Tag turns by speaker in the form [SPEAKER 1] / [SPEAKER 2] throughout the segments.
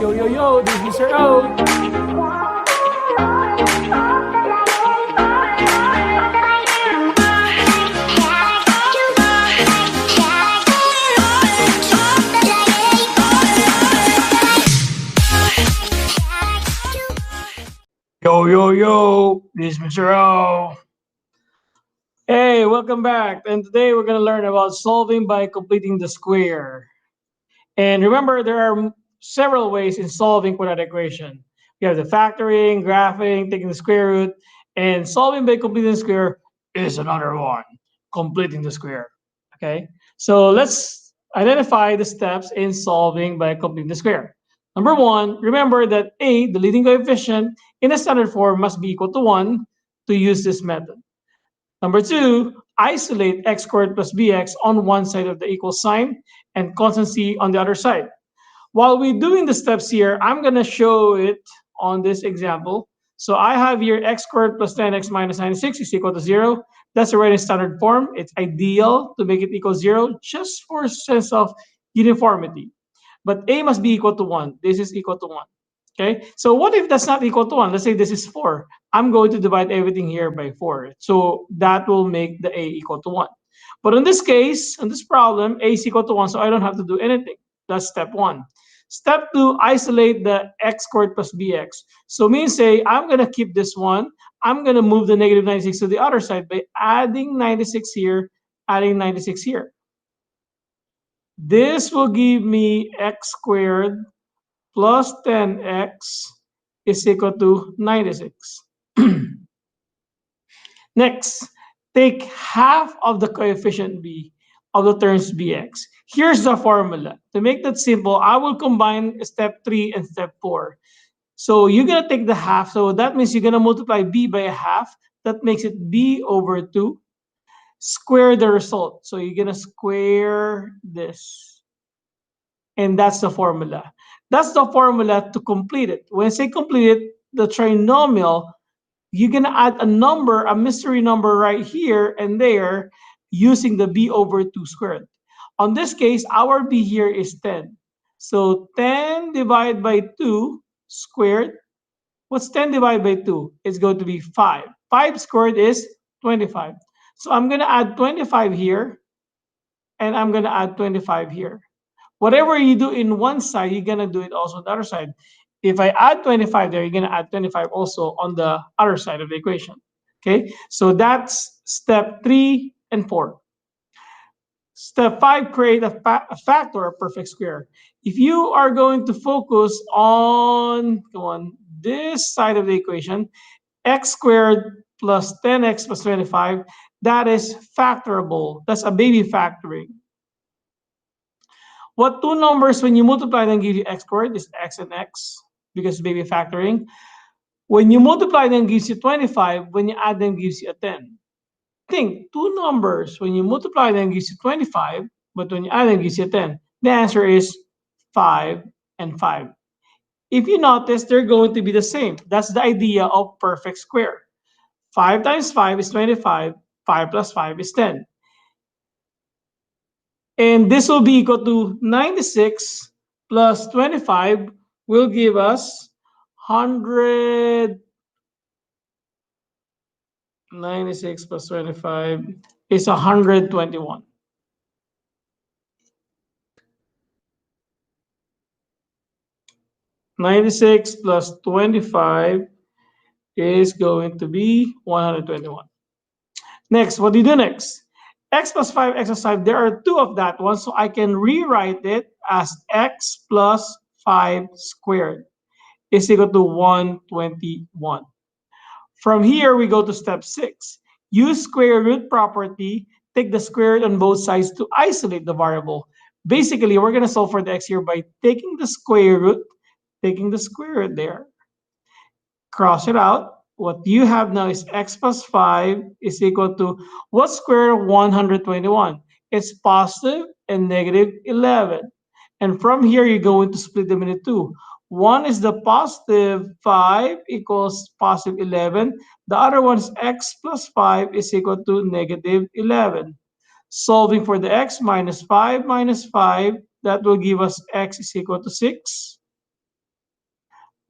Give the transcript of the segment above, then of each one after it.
[SPEAKER 1] Yo, yo, yo, this is Mr. O. Yo, yo, yo, this is Mr. O. Hey, welcome back. And today we're going to learn about solving by completing the square. And remember, there are several ways in solving quadratic equation. We have the factoring, graphing, taking the square root, and solving by completing the square is another one, completing the square. Okay, so let's identify the steps in solving by completing the square. Number one, remember that a, the leading coefficient in a standard form must be equal to 1 to use this method. Number two, isolate x squared plus bx on one side of the equal sign and constant c on the other side. While we're doing the steps here, I'm going to show it on this example. So I have here x squared plus 10x minus 96 is equal to 0. That's already in standard form. It's ideal to make it equal 0 just for sense of uniformity. But a must be equal to 1. This is equal to 1. Okay, so what if that's not equal to 1? Let's say this is 4. I'm going to divide everything here by 4. So that will make the a equal to 1. But in this case, in this problem, a is equal to 1, so I don't have to do anything. That's step 1. Step 2, isolate the x squared plus bx. So means say, I'm going to keep this one. I'm going to move the negative 96 to the other side by adding 96 here, adding 96 here. This will give me x squared plus 10x is equal to 96. Next, take half of the coefficient b of the terms bx. Here's the formula. To make that simple, I will combine step 3 and step 4. So you're going to take the half. So that means you're going to multiply b by a half. That makes it b over 2. Square the result. So you're going to square this. And that's the formula. That's the formula to complete it. When I say complete it, the trinomial, you're going to add a number, a mystery number right here and there using the b over 2 squared. On this case, our b here is 10. So 10 divided by 2 squared. What's 10 divided by 2? It's going to be 5. 5 squared is 25. So I'm going to add 25 here, and I'm going to add 25 here. Whatever you do in one side, you're going to do it also on the other side. If I add 25 there, you're going to add 25 also on the other side of the equation. Okay, so that's step 3 and 4. Step 5, create a factor, a perfect square. If you are going to focus on this side of the equation, x squared plus 10x plus 25, that is factorable. That's a baby factoring. What two numbers, when you multiply them, give you x squared is x and x, because baby factoring. When you multiply them, gives you 25. When you add them, gives you a 10. Think, two numbers, when you multiply them, gives you 25, but when you add them, gives you 10. The answer is 5 and 5. If you notice, they're going to be the same. That's the idea of perfect square. 5 times 5 is 25. 5 plus 5 is 10. And this will be equal to 96 plus 25 will give us 100. 96 plus 25 is 121. '96 plus 25 is going to be 121. Next, what do you do next? X plus 5, x plus 5, there are two of that one, so I can rewrite it as x plus 5 squared is equal to 121. From here, we go to step 6. Use square root property. Take the square root on both sides to isolate the variable. Basically, we're going to solve for the x here by taking the square root there. Cross it out. What you have now is x plus 5 is equal to what square? 121. It's positive and negative 11. And from here, you're going to split them into two. One is the positive 5 equals positive 11. The other one is x plus 5 is equal to negative 11. Solving for the x, minus 5 minus 5, that will give us x is equal to 6.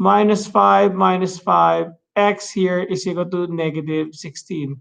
[SPEAKER 1] minus 5, x here is equal to negative 16.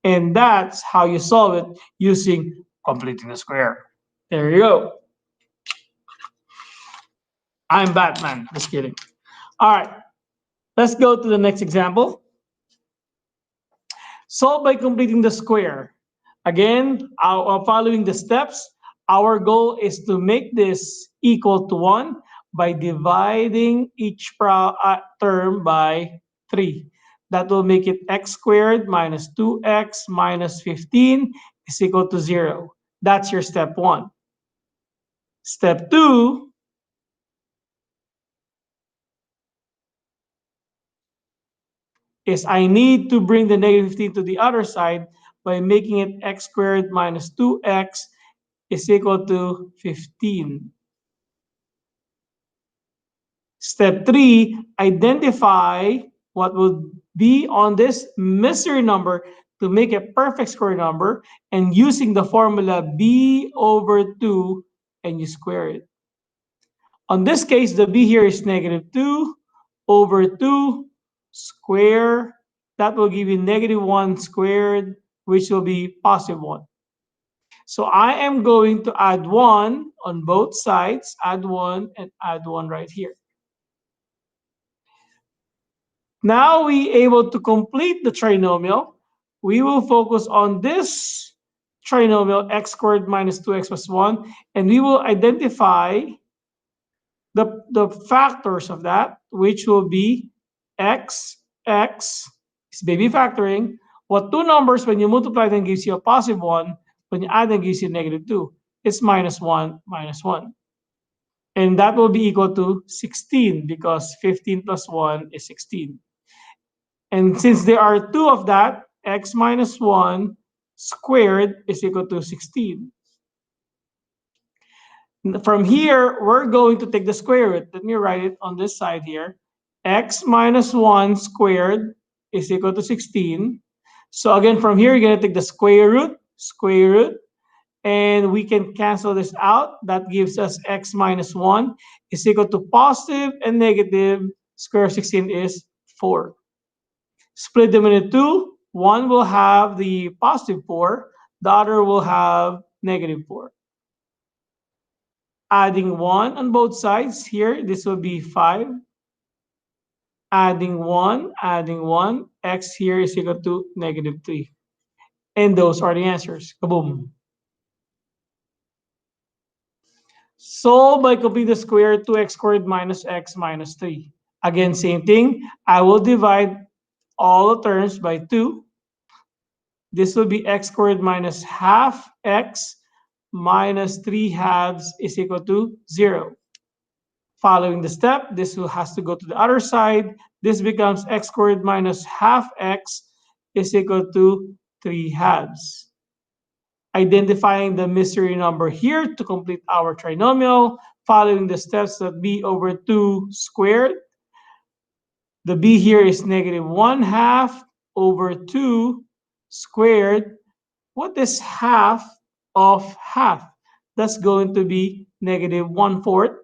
[SPEAKER 1] And that's how you solve it using completing the square. There you go. I'm Batman. Just kidding. All right, let's go to the next example. Solve by completing the square. Again, following the steps, our goal is to make this equal to 1 by dividing each term by 3. That will make it x squared minus 2x minus 15 is equal to 0. That's your step 1. Step 2, is I need to bring the negative 15 to the other side by making it x squared minus 2x is equal to 15. Step 3, identify what will be on this mystery number to make a perfect square number, and using the formula b over 2, and you square it. On this case, the b here is negative 2 over 2 square. That will give you negative 1 squared, which will be positive 1. So I am going to add 1 on both sides, add 1 and add 1 right here. Now we able to complete the trinomial. We will focus on this trinomial x squared minus 2x plus 1, and we will identify the factors of that, which will be x is baby factoring. What two numbers, when you multiply them, gives you a positive 1. When you add them, gives you negative 2. It's minus 1, minus 1. And that will be equal to 16 because 15 plus 1 is 16. And since there are two of that, x minus 1 squared is equal to 16. From here, we're going to take the square root. Let me write it on this side here. X minus 1 squared is equal to 16. So again, from here, you're going to take the square root, and we can cancel this out. That gives us x minus 1 is equal to positive and negative. Square of 16 is 4. Split them into 2. One will have the positive 4. The other will have negative 4. Adding 1 on both sides here, this will be 5. Adding 1, x here is equal to negative 3. And those are the answers. Kaboom. Solve by complete the square, 2x squared minus x minus 3. Again, same thing. I will divide all the terms by 2. This will be x squared minus half x minus 3 halves is equal to 0. Following the step, this has to go to the other side. This becomes x squared minus half x is equal to 3 halves. Identifying the mystery number here to complete our trinomial, following the steps that b over 2 squared. The b here is negative 1 half over 2 squared. What is half of half? That's going to be negative 1/4.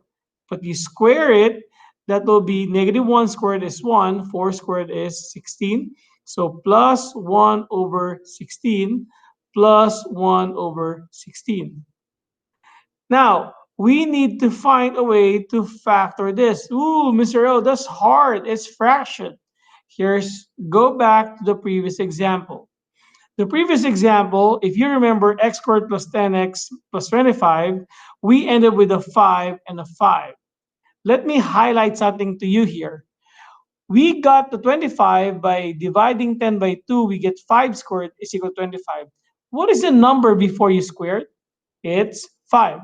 [SPEAKER 1] But you square it, that will be negative 1 squared is 1, 4 squared is 16. So plus 1 over 16 plus 1 over 16. Now, we need to find a way to factor this. Ooh, Mr. O, that's hard. It's fraction. Go back to the previous example. The previous example, if you remember x squared plus 10x plus 25, we ended with a 5 and a 5. Let me highlight something to you here. We got the 25 by dividing 10 by 2. We get 5 squared is equal to 25. What is the number before you squared? It's 5.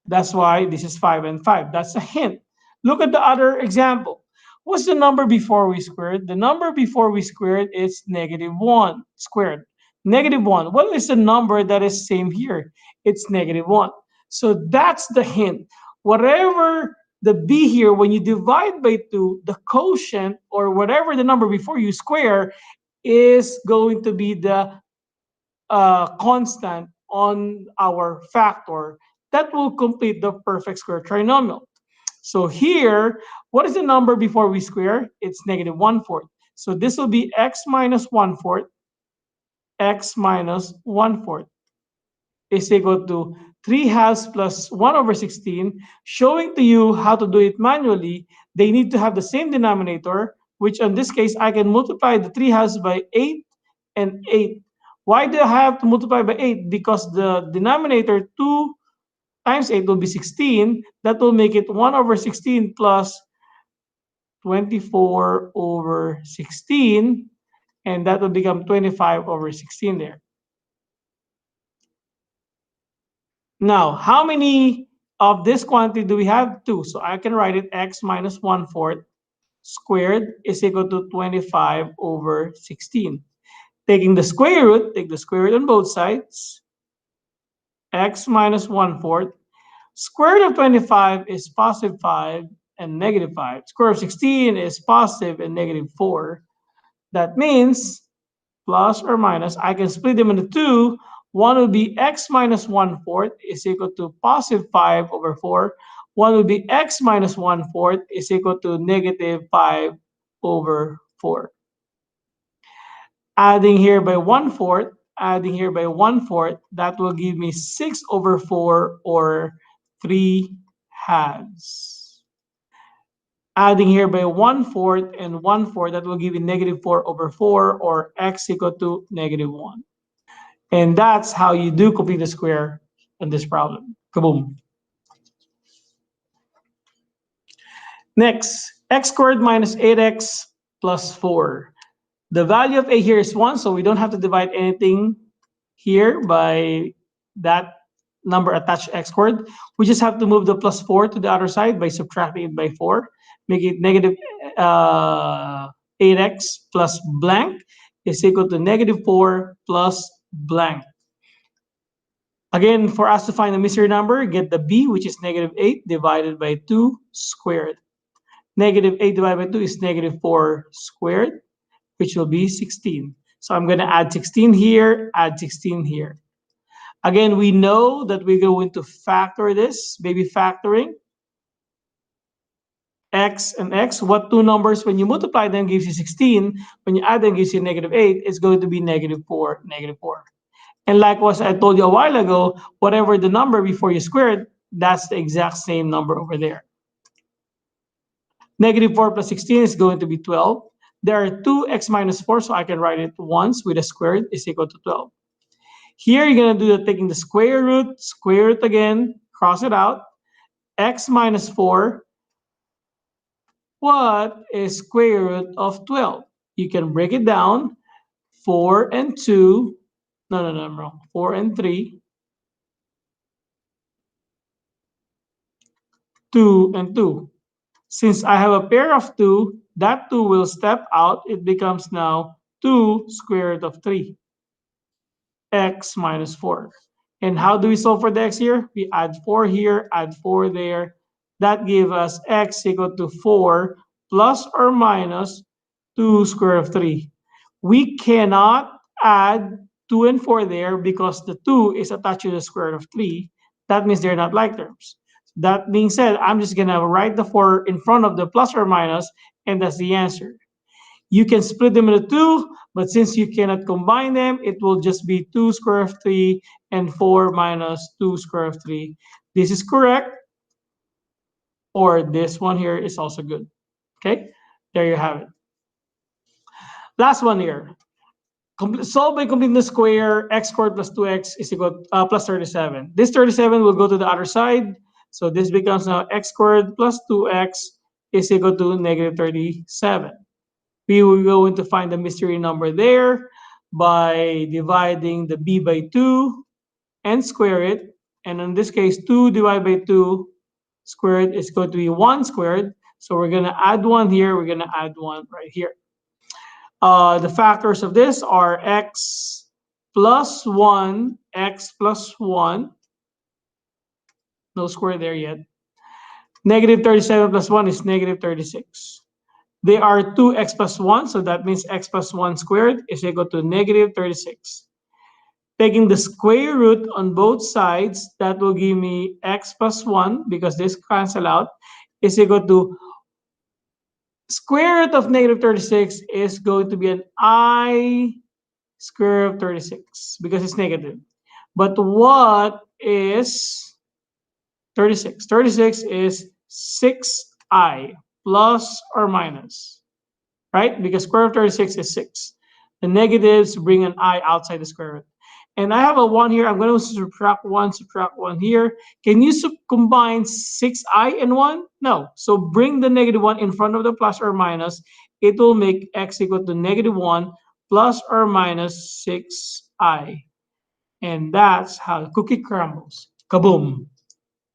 [SPEAKER 1] That's why this is 5 and 5. That's a hint. Look at the other example. What's the number before we squared? The number before we squared is negative 1 squared. Negative 1. What is the number that is same here? It's negative 1. So that's the hint. Whatever the b here, when you divide by 2, the quotient or whatever the number before you square is going to be the constant on our factor that will complete the perfect square trinomial. So here, what is the number before we square? It's negative 1/4. So this will be x minus 1/4, x minus 1/4 is equal to 3 halves plus 1 over 16, showing to you how to do it manually. They need to have the same denominator, which in this case, I can multiply the 3 halves by 8 and 8. Why do I have to multiply by 8? Because the denominator 2 times 8 will be 16. That will make it 1 over 16 plus 24 over 16. And that will become 25 over 16 there. Now, how many of this quantity do we have? 2. So I can write it x minus 1/4 squared is equal to 25 over 16. Taking the square root, take the square root on both sides. X minus 1/4. Square root of 25 is positive 5 and negative 5. Square root of 16 is positive and negative 4. That means plus or minus, I can split them into two. One will be x minus 1/4 is equal to positive 5 over 4. One will be x minus 1/4 is equal to negative 5 over 4. Adding here by 1/4, adding here by 1/4, that will give me 6 over 4 or 3 halves. Adding here by 1/4 and 1/4, that will give you negative 4 over 4 or x equal to negative 1. And that's how you do complete the square in this problem. Kaboom. Next, x squared minus 8x plus 4. The value of a here is 1, so we don't have to divide anything here by that number attached to x squared. We just have to move the plus 4 to the other side by subtracting it by 4. Make it negative 8x plus blank is equal to negative 4 plus blank. Again, for us to find the mystery number, get the b, which is negative 8 divided by 2 squared. Negative 8 divided by 2 is negative 4 squared, which will be 16. So I'm going to add 16 here, add 16 here. Again, we know that we're going to factor this, baby factoring. X and x, what two numbers, when you multiply them, gives you 16. When you add them, gives you negative 8. It's going to be negative 4, negative 4. And likewise, I told you a while ago, whatever the number before you square it, that's the exact same number over there. Negative 4 plus 16 is going to be 12. There are 2x minus 4, so I can write it once with a squared is equal to 12. Here, you're going to do the taking the square root again, cross it out. X minus 4. What is square root of 12? You can break it down. 4 and 2. No, I'm wrong. 4 and 3. 2 and 2. Since I have a pair of 2, that 2 will step out. It becomes now 2 square root of 3. X minus 4. And how do we solve for the x here? We add 4 here, add 4 there. That gives us x equal to 4 plus or minus 2 square root of 3. We cannot add 2 and 4 there because the 2 is attached to the square root of 3. That means they're not like terms. That being said, I'm just going to write the 4 in front of the plus or minus, and that's the answer. You can split them into 2, but since you cannot combine them, it will just be 2 square root of 3 and 4 minus 2 square root of 3. This is correct, or this one here is also good. Okay, there you have it. Last one here. Solve by completing the square. X squared plus 2x is equal plus 37. This 37 will go to the other side. So this becomes now x squared plus 2x is equal to negative 37. We will going to find the mystery number there by dividing the b by 2 and square it. And in this case, 2 divided by 2 squared is going to be 1 squared. So we're going to add 1 here. We're going to add 1 right here. The factors of this are x plus 1, x plus 1. No square there yet. Negative 37 plus 1 is negative 36. They are 2x plus 1, so that means x plus 1 squared is equal to negative 36. Taking the square root on both sides, that will give me x plus 1 because this cancel out. is equal to square root of negative 36 is going to be an I square root of 36 because it's negative. But what is 36? 36 is 6I plus or minus, right? Because square root of 36 is 6. The negatives bring an I outside the square root. And I have a 1 here. I'm going to subtract 1 here. Can you combine 6I and 1? No. So bring the negative 1 in front of the plus or minus. It will make x equal to negative 1 plus or minus 6I. And that's how the cookie crumbles. Kaboom.